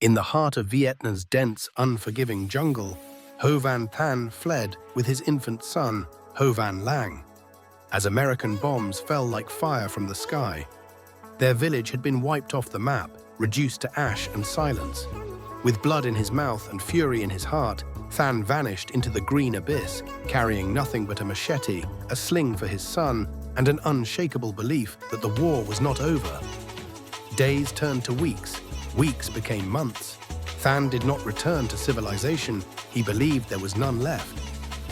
In the heart of Vietnam's dense, unforgiving jungle, Ho Van Than fled with his infant son, Ho Van Lang, as American bombs fell like fire from the sky. Their village had been wiped off the map, reduced to ash and silence. With blood in his mouth and fury in his heart, Than vanished into the green abyss, carrying nothing but a machete, a sling for his son, and an unshakable belief that the war was not over. Days turned to weeks. Weeks became months. Than did not return to civilization. He believed there was none left.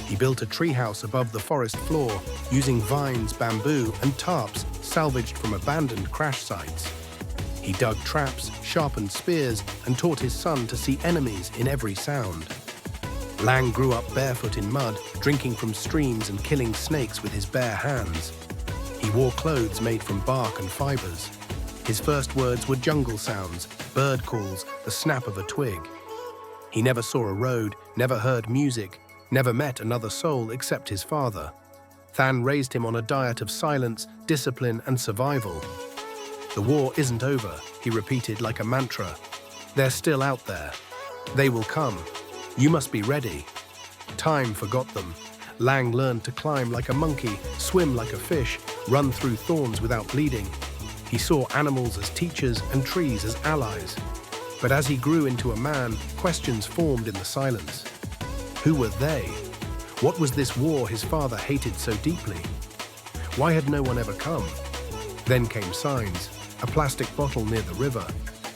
He built a treehouse above the forest floor, using vines, bamboo, and tarps salvaged from abandoned crash sites. He dug traps, sharpened spears, and taught his son to see enemies in every sound. Lang grew up barefoot in mud, drinking from streams and killing snakes with his bare hands. He wore clothes made from bark and fibers. His first words were jungle sounds, bird calls, the snap of a twig. He never saw a road, never heard music, never met another soul except his father. Than raised him on a diet of silence, discipline, and survival. "The war isn't over," he repeated like a mantra. "They're still out there. They will come. You must be ready." Time forgot them. Lang learned to climb like a monkey, swim like a fish, run through thorns without bleeding. He saw animals as teachers and trees as allies. But as he grew into a man, questions formed in the silence. Who were they? What was this war his father hated so deeply? Why had no one ever come? Then came signs: a plastic bottle near the river,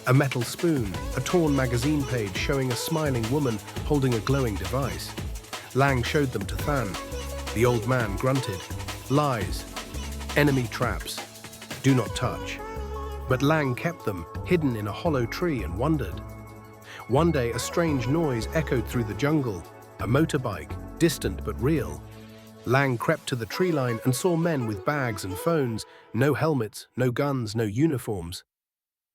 a metal spoon, a torn magazine page showing a smiling woman holding a glowing device. Lang showed them to Than. The old man grunted. Lies. Enemy traps. Do not touch. But Lang kept them, hidden in a hollow tree, and wondered. One day a strange noise echoed through the jungle. A motorbike, distant but real. Lang crept to the tree line and saw men with bags and phones, no helmets, no guns, no uniforms.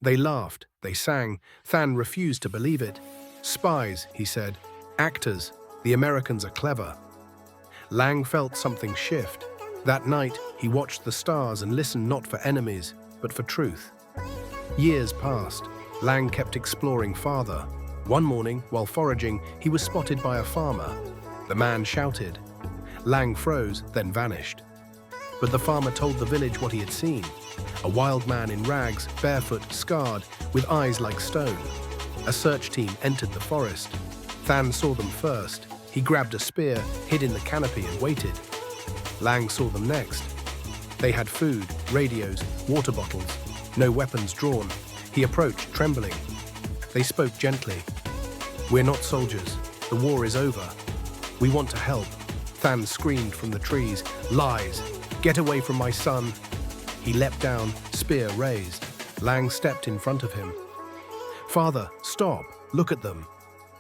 They laughed, they sang. Than refused to believe it. "Spies," he said. "Actors. The Americans are clever." Lang felt something shift. That night, he watched the stars and listened not for enemies, but for truth. Years passed. Lang kept exploring farther. One morning, while foraging, he was spotted by a farmer. The man shouted. Lang froze, then vanished. But the farmer told the village what he had seen. A wild man in rags, barefoot, scarred, with eyes like stone. A search team entered the forest. Than saw them first. He grabbed a spear, hid in the canopy, and waited. Lang saw them next. They had food, radios, water bottles, no weapons drawn. He approached, trembling. They spoke gently. "We're not soldiers. The war is over. We want to help." Than screamed from the trees. "Lies! Get away from my son!" He leapt down, spear raised. Lang stepped in front of him. "Father, stop! Look at them!"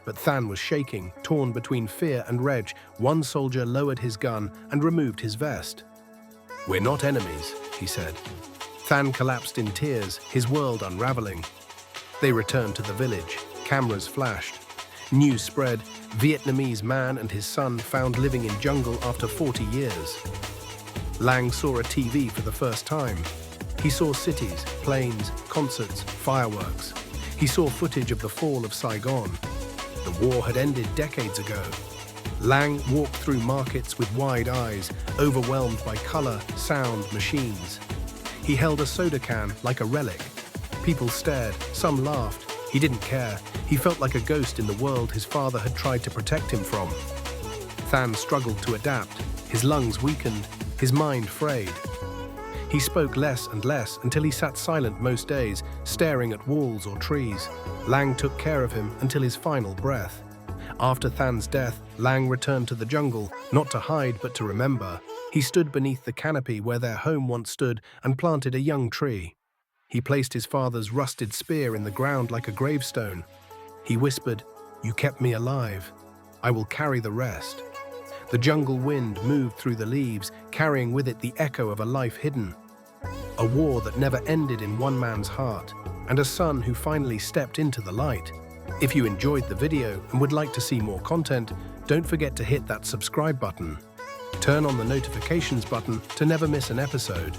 But Than was shaking, torn between fear and rage. One soldier lowered his gun and removed his vest. "We're not enemies," he said. Than collapsed in tears, his world unraveling. They returned to the village. Cameras flashed. News spread. Vietnamese man and his son found living in jungle after 40 years. Lang saw a TV for the first time. He saw cities, planes, concerts, fireworks. He saw footage of the fall of Saigon. The war had ended decades ago. Lang walked through markets with wide eyes, overwhelmed by color, sound, machines. He held a soda can like a relic. People stared, some laughed. He didn't care. He felt like a ghost in the world his father had tried to protect him from. Than struggled to adapt. His lungs weakened, his mind frayed. He spoke less and less until he sat silent most days, staring at walls or trees. Lang took care of him until his final breath. After Than's death, Lang returned to the jungle, not to hide but to remember. He stood beneath the canopy where their home once stood and planted a young tree. He placed his father's rusted spear in the ground like a gravestone. He whispered, "You kept me alive. I will carry the rest." The jungle wind moved through the leaves, carrying with it the echo of a life hidden. A war that never ended in one man's heart, and a son who finally stepped into the light. If you enjoyed the video and would like to see more content, don't forget to hit that subscribe button. Turn on the notifications button to never miss an episode.